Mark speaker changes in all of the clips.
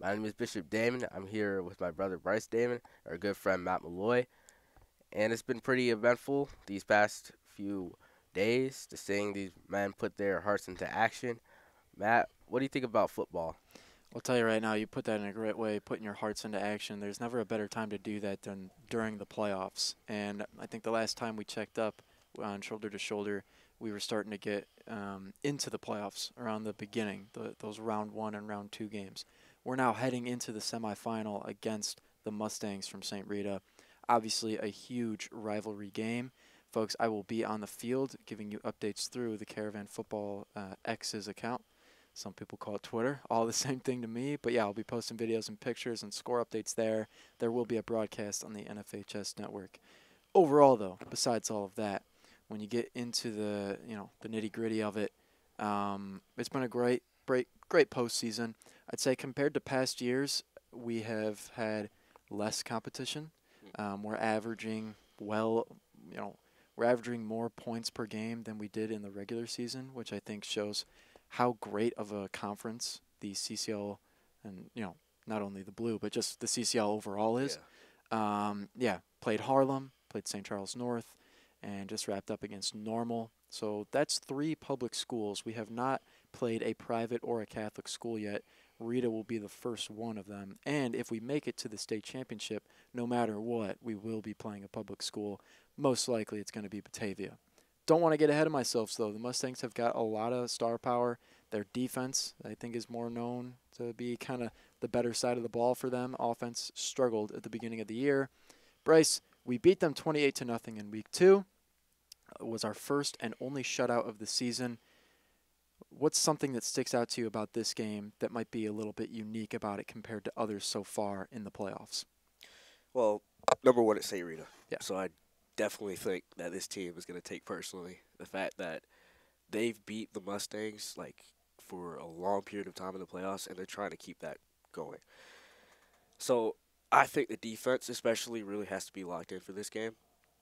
Speaker 1: My name is Bishop Daymond. I'm here with my brother Bryce Daymond, our good friend Matt Malloy, and it's been pretty eventful these past few days to seeing these men put their hearts into action. Matt, what do you think about football?
Speaker 2: I'll tell you right now, you put that in a great way, putting your hearts into action. There's never a better time to do that than during the playoffs. And I think the last time we checked up on shoulder to shoulder, we were starting to get into the playoffs around the beginning, those round one and round two games. We're now heading into the semifinal against the Mustangs from St. Rita. Obviously, a huge rivalry game. Folks, I will be on the field giving you updates through the Caravan Football X's account. Some people call it Twitter. All the same thing to me. But yeah, I'll be posting videos and pictures and score updates there. There will be a broadcast on the NFHS network. Overall, though, besides all of that, when you get into the nitty gritty of it, it's been a great postseason. I'd say compared to past years, we have had less competition. We're averaging well, you know, we're averaging more points per game than we did in the regular season, which I think shows how great of a conference the CCL and not only the blue but just the CCL overall
Speaker 1: Yeah.
Speaker 2: is. Yeah, played Harlem, played St. Charles North, and just wrapped up against Normal. So that's three public schools. We have not played a private or a Catholic school yet. RITA will be the first one of them. And if we make it to the state championship, no matter what, we will be playing a public school. Most likely it's going to be Batavia. Don't want to get ahead of myself, though. The Mustangs have got a lot of star power. Their defense, I think, is more known to be kind of the better side of the ball for them. Offense struggled at the beginning of the year. Bryce, we beat them 28 to nothing in week 2. It was our first and only shutout of the season. What's something that sticks out to you about this game that might be a little bit unique about it compared to others so far in the playoffs?
Speaker 3: Well, number one, it's St. Rita.
Speaker 2: Yeah.
Speaker 3: So I definitely think that this team is going to take personally the fact that they've beat the Mustangs like for a long period of time in the playoffs, and they're trying to keep that going. So I think the defense, especially, really has to be locked in for this game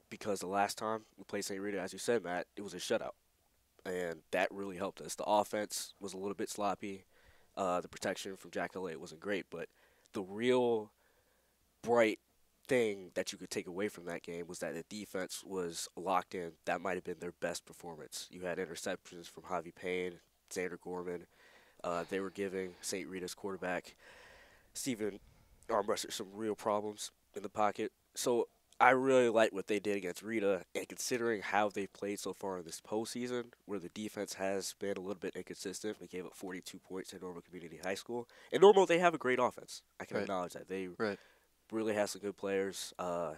Speaker 3: because the last time we played St. Rita, as you said, Matt, it was a shutout, and that really helped us. The offense was a little bit sloppy. The protection from Jack Elliott wasn't great, but the real bright thing that you could take away from that game was that the defense was locked in. That might have been their best performance. You had interceptions from Javi Payne, Xander Gorman. They were giving St. Rita's quarterback, Steven Armbruster, some real problems in the pocket. So I really like what they did against Rita, and considering how they've played so far in this postseason, where the defense has been a little bit inconsistent, they gave up 42 points at Normal Community High School. In Normal, they have a great offense. I can
Speaker 2: Right.
Speaker 3: acknowledge that. They
Speaker 2: Right.
Speaker 3: really has some good players. I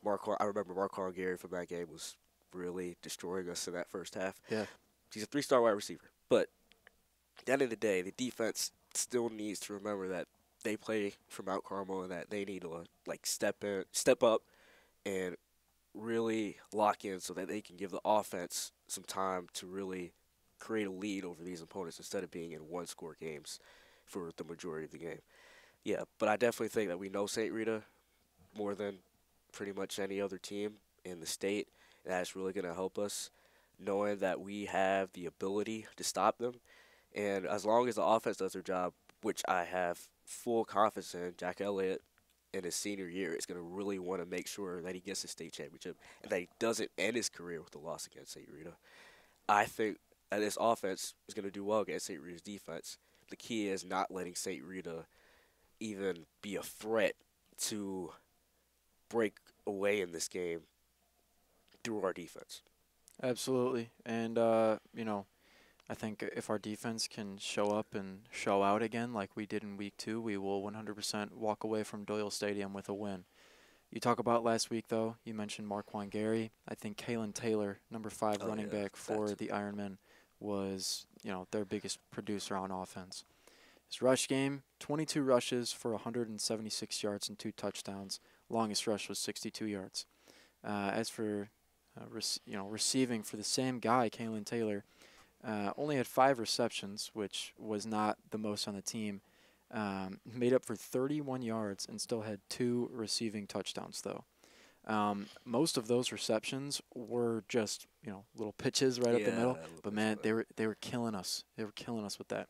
Speaker 3: remember Mark Gary from that game was really destroying us in that first half.
Speaker 2: Yeah.
Speaker 3: He's a 3-star wide receiver. But at the end of the day, the defense still needs to remember that they play for Mount Carmel and that they need to step up, and really lock in so that they can give the offense some time to really create a lead over these opponents instead of being in one-score games for the majority of the game. Yeah, but I definitely think that we know St. Rita more than pretty much any other team in the state. And that's really going to help us knowing that we have the ability to stop them. And as long as the offense does their job, which I have full confidence in, Jack Elliott in his senior year is going to really want to make sure that he gets a state championship and that he doesn't end his career with a loss against St. Rita. I think that this offense is going to do well against St. Rita's defense. The key is not letting St. Rita even be a threat to break away in this game through our defense.
Speaker 2: Absolutely. And, I think if our defense can show up and show out again like we did in week 2, we will 100% walk away from Doyle Stadium with a win. You talk about last week, though. You mentioned Marquand Gary. I think Kalen Taylor, number 5 running back for the Ironmen, was, their biggest producer on offense. His rush game, 22 rushes for 176 yards and 2 touchdowns. Longest rush was 62 yards. As for receiving for the same guy, Kalen Taylor, only had 5 receptions, which was not the most on the team. Made up for 31 yards and still had 2 receiving touchdowns, though. Most of those receptions were just little pitches right up the middle. But man, they were killing us. They were killing us with that.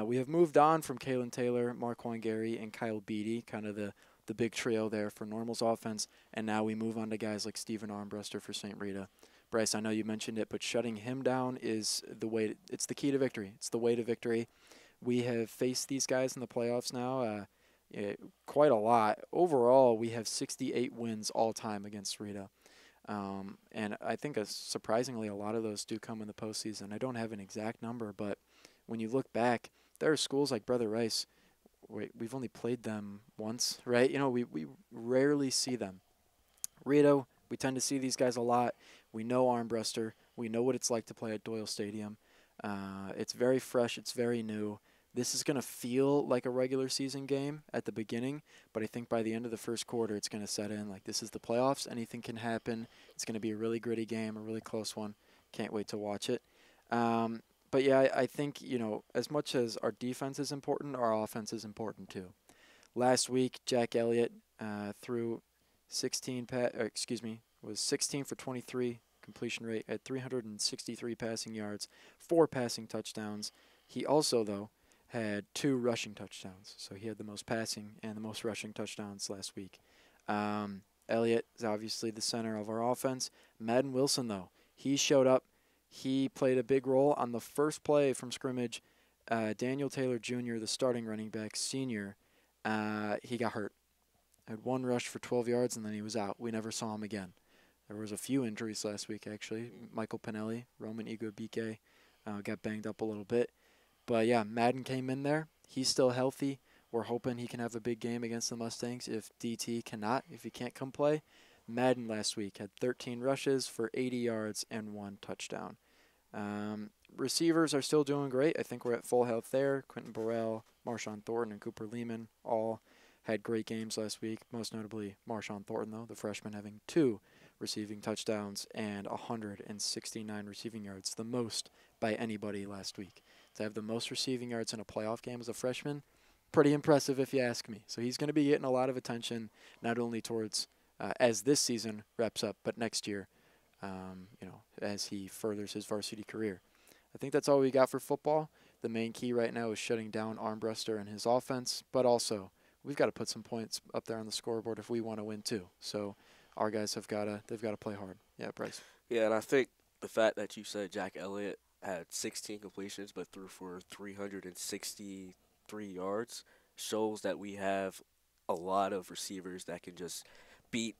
Speaker 2: We have moved on from Kalen Taylor, Marquand Gary, and Kyle Beatty, kind of the big trio there for Normal's offense, and now we move on to guys like Steven Armbruster for St. Rita. Bryce, I know you mentioned it, but shutting him down is the way. It's the key to victory. It's the way to victory. We have faced these guys in the playoffs now quite a lot. Overall, we have 68 wins all time against Rita. And I think surprisingly a lot of those do come in the postseason. I don't have an exact number, but when you look back, there are schools like Brother Rice. We've only played them once, right? You know, we rarely see them. Rita, we tend to see these guys a lot. We know Armbruster. We know what it's like to play at Doyle Stadium. It's very fresh. It's very new. This is going to feel like a regular season game at the beginning, but I think by the end of the first quarter, it's going to set in. Like, this is the playoffs. Anything can happen. It's going to be a really gritty game, a really close one. Can't wait to watch it. But, yeah, I think, you know, as much as our defense is important, our offense is important too. Last week, Jack Elliott threw 16 for 23 completion rate at 363 passing yards, 4 passing touchdowns. He also, though, had 2 rushing touchdowns. So he had the most passing and the most rushing touchdowns last week. Elliott is obviously the center of our offense. Madden Wilson, though, he showed up. He played a big role on the first play from scrimmage. Daniel Taylor Jr., the starting running back, senior, he got hurt. Had 1 rush for 12 yards, and then he was out. We never saw him again. There was a few injuries last week, actually. Michael Pinelli, Roman Igobike got banged up a little bit. But, yeah, Madden came in there. He's still healthy. We're hoping he can have a big game against the Mustangs if DT cannot, if he can't come play. Madden last week had 13 rushes for 80 yards and 1 touchdown. Receivers are still doing great. I think we're at full health there. Quentin Burrell, Marshawn Thornton, and Cooper Lehman all had great games last week, most notably Marshawn Thornton, though, the freshman having 2 receiving touchdowns and 169 receiving yards, the most by anybody last week. To have the most receiving yards in a playoff game as a freshman, pretty impressive if you ask me. So he's going to be getting a lot of attention, not only towards as this season wraps up, but next year, you know, as he furthers his varsity career. I think that's all we got for football. The main key right now is shutting down Armbruster and his offense, but also we've got to put some points up there on the scoreboard if we want to win too. So our guys they've got to play hard. Yeah, Bryce.
Speaker 3: Yeah, and I think the fact that you said Jack Elliott had 16 completions but threw for 363 yards shows that we have a lot of receivers that can just beat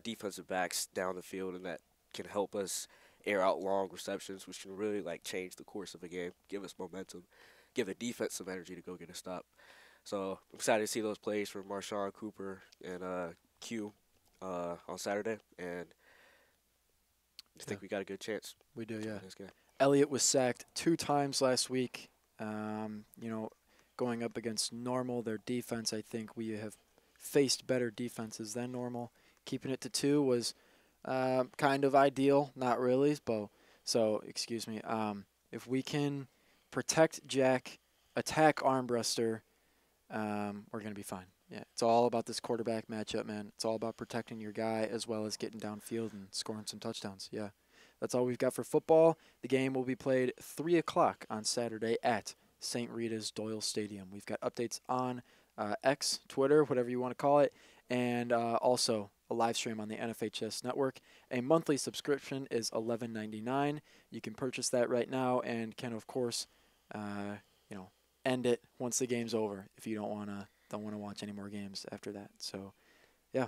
Speaker 3: defensive backs down the field and that can help us air out long receptions, which can really like change the course of a game, give us momentum, give the defense some energy to go get a stop. So I'm excited to see those plays from Marshawn, Cooper, and Q on Saturday, and I think we got a good chance.
Speaker 2: We do, yeah.
Speaker 3: This game.
Speaker 2: Elliott was sacked 2 times last week. You know, going up against Normal, their defense, I think we have faced better defenses than Normal. Keeping it to 2 was kind of ideal, not really. So, excuse me. If we can protect Jack, attack Armbruster, we're going to be fine. Yeah, it's all about this quarterback matchup, man. It's all about protecting your guy as well as getting downfield and scoring some touchdowns. Yeah, that's all we've got for football. The game will be played 3 o'clock on Saturday at St. Rita's Doyle Stadium. We've got updates on X, Twitter, whatever you want to call it, and also a live stream on the NFHS network. A monthly subscription is $11.99. You can purchase that right now and can, of course, you know, end it once the game's over if you don't want to watch any more games after that. So, yeah.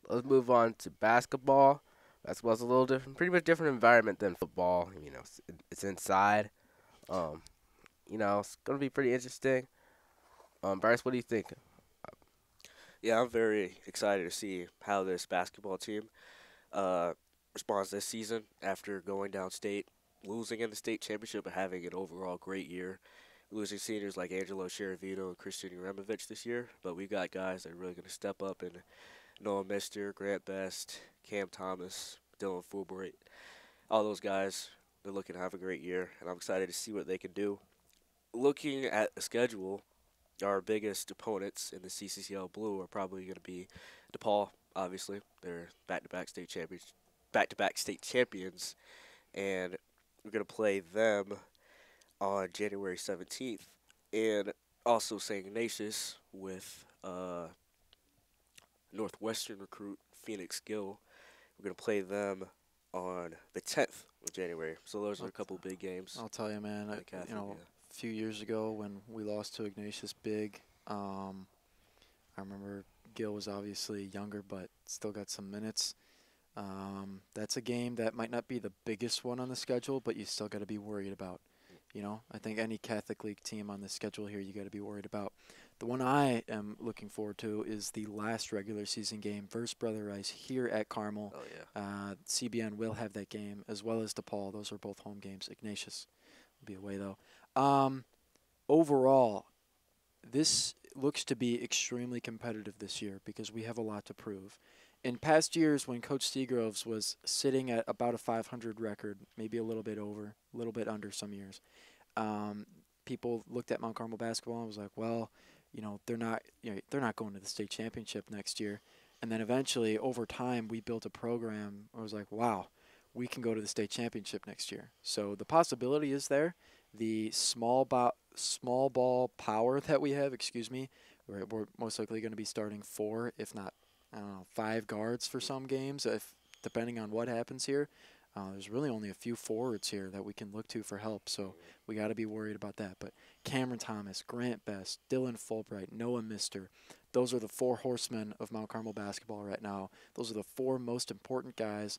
Speaker 1: Let's move on to basketball. Basketball's a little different, pretty much different environment than football. You know, it's inside. You know, it's gonna be pretty interesting. Bryce, what do you think?
Speaker 3: Yeah, I'm very excited to see how this basketball team responds this season after going downstate, losing in the state championship, but having an overall great year. Losing seniors like Angelo Sheravito and Christian Uremovich this year, but we got guys that are really going to step up, and Noah Mister, Grant Best, Cam Thomas, Dylan Fulbright, all those guys, they're looking to have a great year, and I'm excited to see what they can do. Looking at the schedule, our biggest opponents in the CCCL Blue are probably going to be DePaul, obviously. They're back-to-back state champions, and we're going to play them on January 17th, and also St. Ignatius with Northwestern recruit Phoenix Gill. We're gonna play them on the 10th of January. So those are a couple big games.
Speaker 2: I'll tell you, man.
Speaker 3: in the Catholic,
Speaker 2: A few years ago when we lost to Ignatius big, I remember Gil was obviously younger, but still got some minutes. That's a game that might not be the biggest one on the schedule, but you still got to be worried about. I think any Catholic League team on the schedule here, you got to be worried about. The one I am looking forward to is the last regular season game versus Brother Rice here at Carmel.
Speaker 3: Oh yeah.
Speaker 2: CBN will have that game as well as DePaul. Those are both home games. Ignatius will be away though. Overall, this looks to be extremely competitive this year because we have a lot to prove. In past years, when Coach Seagroves was sitting at about a 500 record, maybe a little bit over, a little bit under some years, people looked at Mount Carmel basketball and was like, well, they're not going to the state championship next year. And then eventually, over time, we built a program. I was like, wow, we can go to the state championship next year. So the possibility is there. The small ball power that we have, we're most likely going to be starting 4, if not, I don't know, 5 guards for some games, depending on what happens here. There's really only a few forwards here that we can look to for help, so we got to be worried about that. But Cameron Thomas, Grant Best, Dylan Fulbright, Noah Mister, those are the 4 horsemen of Mount Carmel basketball right now. Those are the 4 most important guys.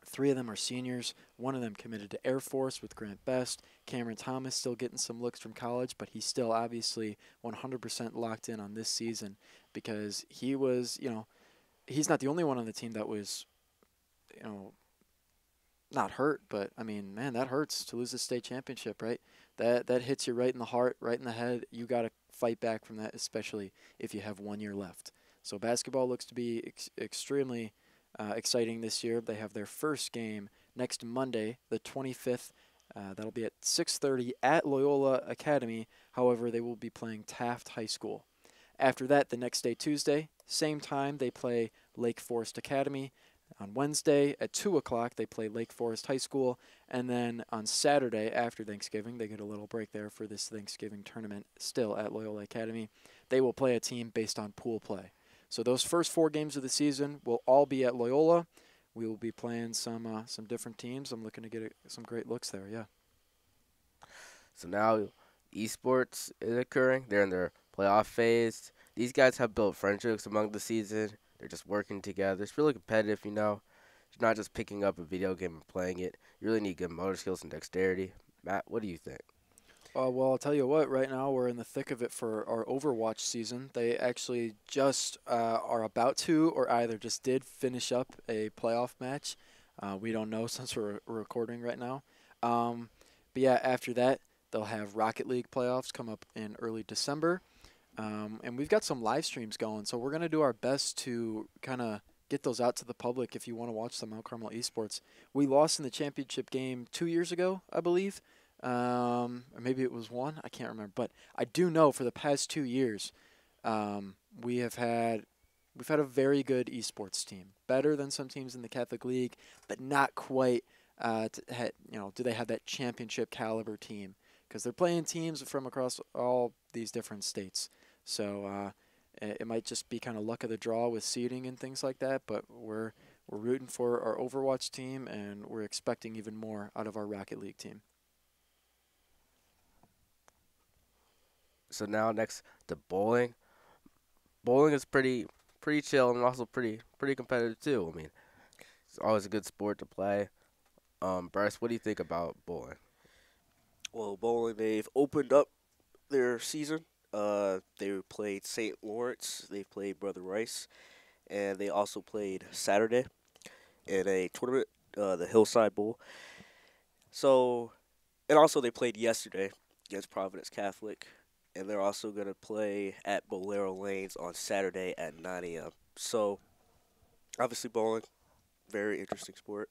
Speaker 2: 3 of them are seniors. 1 of them committed to Air Force with Grant Best. Cameron Thomas still getting some looks from college, but he's still obviously 100% locked in on this season because he was, he's not the only one on the team that was, not hurt, but I mean, man, that hurts to lose the state championship, right? That hits you right in the heart, right in the head. You got to fight back from that, especially if you have 1 year left. So basketball looks to be extremely exciting this year. They have their first game next Monday, the 25th. That'll be at 6:30 at Loyola Academy. However, they will be playing Taft High School. After that, the next day, Tuesday, same time, they play Lake Forest Academy. On Wednesday at 2 o'clock, they play Lake Forest High School. And then on Saturday, after Thanksgiving, they get a little break there for this Thanksgiving tournament still at Loyola Academy. They will play a team based on pool play. So those first 4 games of the season will all be at Loyola. We will be playing some different teams. I'm looking to get some great looks there, yeah.
Speaker 1: So now esports is occurring. They're in their playoff phase. These guys have built friendships among the season. They're just working together. It's really competitive, It's not just picking up a video game and playing it. You really need good motor skills and dexterity. Matt, what do you think?
Speaker 2: Well, I'll tell you what, right now we're in the thick of it for our Overwatch season. They actually just are about to or either just did finish up a playoff match. We don't know since we're recording right now. But yeah, after that, they'll have Rocket League playoffs come up in early December. And we've got some live streams going, so we're going to do our best to kind of get those out to the public if you want to watch the Mount Carmel esports. We lost in the championship game 2 years ago, I believe. Or maybe it was 1. I can't remember. But I do know for the past 2 years, we've had a very good esports team. Better than some teams in the Catholic League, but not quite. Do they have that championship caliber team? Because they're playing teams from across all these different states. So it might just be kind of luck of the draw with seeding and things like that. But we're rooting for our Overwatch team, and we're expecting even more out of our Rocket League team.
Speaker 1: So now next to bowling. Bowling is pretty chill and also pretty competitive too. I mean, it's always a good sport to play. Bryce, what do you think about bowling?
Speaker 3: Well, bowling, they've opened up their season. They played St. Lawrence. They played Brother Rice, and they also played Saturday in a tournament, the Hillside Bowl. So, and also they played yesterday against Providence Catholic, and they're also going to play at Bolero Lanes on Saturday at 9 a.m. So, obviously bowling, very interesting sport.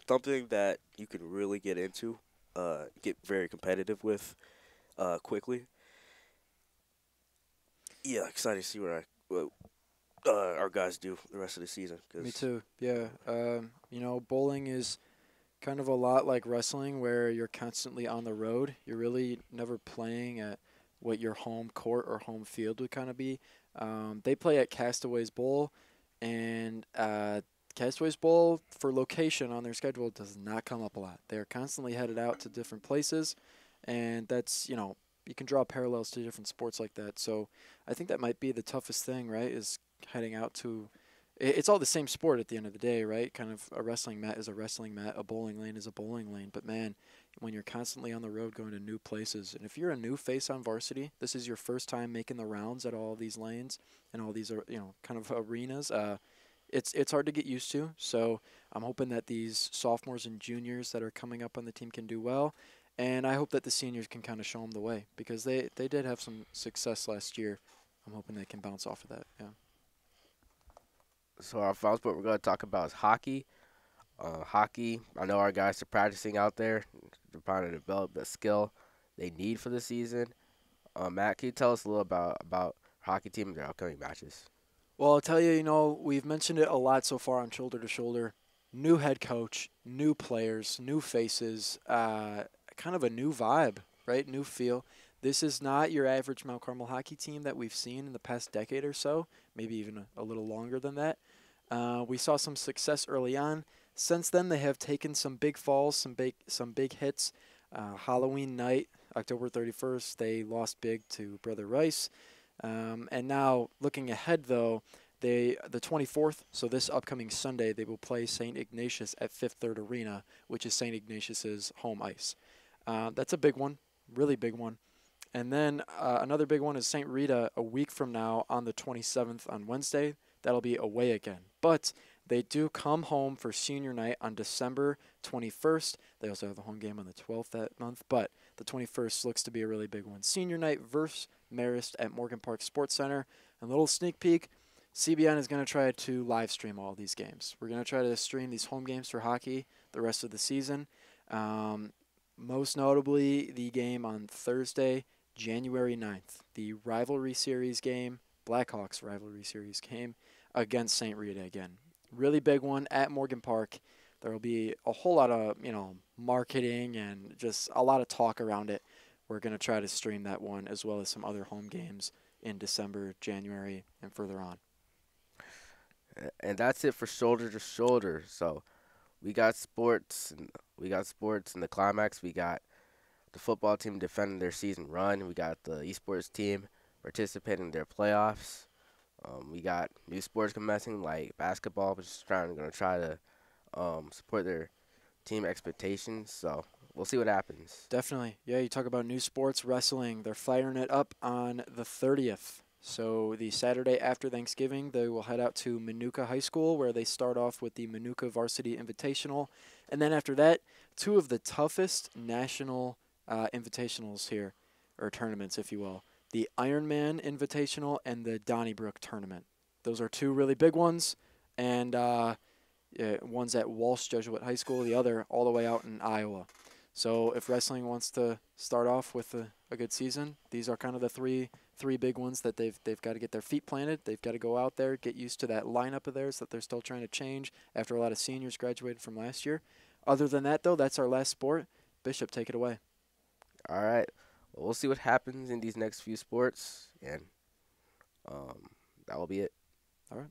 Speaker 3: Something that you can really get into, get very competitive with quickly. Yeah, excited to see our guys do the rest of the season.
Speaker 2: Me too. Yeah. You know, bowling is kind of a lot like wrestling, where you're constantly on the road. You're really never playing at what your home court or home field would kind of be. They play at Castaways Bowl, and Castaways Bowl for location on their schedule does not come up a lot. They're constantly headed out to different places, and that's, you know, you can draw parallels to different sports like that. So I think that might be the toughest thing, right? Is heading out to it's all the same sport at the end of the day, right? Kind of a wrestling mat is a wrestling mat, a bowling lane is a bowling lane. But man, when you're constantly on the road going to new places, and if you're a new face on varsity, this is your first time making the rounds at all these lanes and all these, you know, kind of arenas. It's hard to get used to. So I'm hoping that these sophomores and juniors that are coming up on the team can do well. And I hope that the seniors can kind of show them the way, because they did have some success last year. I'm hoping they can bounce off of that. Yeah.
Speaker 1: So our final sport we're going to talk about is hockey. Hockey, I know our guys are practicing out there. They're trying to develop the skill they need for the season. Matt, can you tell us a little about hockey team and their upcoming matches?
Speaker 2: Well, I'll tell you, you know, we've mentioned it a lot so far on Shoulder to Shoulder. New head coach, new players, new faces, kind of a new vibe, right? New feel. This is not your average Mount Carmel hockey team that we've seen in the past decade or so, maybe even a little longer than that. We saw some success early on. Since then, they have taken some big falls, some big hits. Halloween night, October 31st, they lost big to Brother Rice. And now, looking ahead, though, the 24th, so this upcoming Sunday, they will play St. Ignatius at Fifth Third Arena, which is St. Ignatius's home ice. That's a big one, really big one. And then another big one is St. Rita a week from now on the 27th on Wednesday. That'll be away again. But they do come home for senior night on December 21st. They also have the home game on the 12th that month, but the 21st looks to be a really big one. Senior night versus Marist at Morgan Park Sports Center. A little sneak peek, CBN is going to try to live stream all these games. We're going to try to stream these home games for hockey the rest of the season. Most notably, the game on Thursday, January 9th, the rivalry series game, Blackhawks rivalry series game against St. Rita again. Really big one at Morgan Park. There will be a whole lot of, you know, marketing and just a lot of talk around it. We're going to try to stream that one as well as some other home games in December, January, and further on.
Speaker 1: And that's it for Shoulder to Shoulder. So we got sports and the climax. We got the football team defending their season run. We got the esports team participating in their playoffs. We got new sports commencing like basketball, which is going to try to support their team expectations. So we'll see what happens.
Speaker 2: Definitely. Yeah, you talk about new sports, wrestling. They're firing it up on the 30th. So the Saturday after Thanksgiving, they will head out to Manuka High School, where they start off with the Manuka Varsity Invitational. And then after that, two of the toughest national invitationals here, or tournaments, if you will. The Ironman Invitational and the Donnybrook Tournament. Those are two really big ones, and one's at Walsh Jesuit High School, the other all the way out in Iowa. So if wrestling wants to start off with a good season, these are kind of the three big ones that they've got to get their feet planted. They've got to go out there, get used to that lineup of theirs that they're still trying to change after a lot of seniors graduated from last year. Other than that, though, that's our last sport. Bishop, take it away.
Speaker 1: All right. Well, we'll see what happens in these next few sports, and that will be it.
Speaker 2: All right.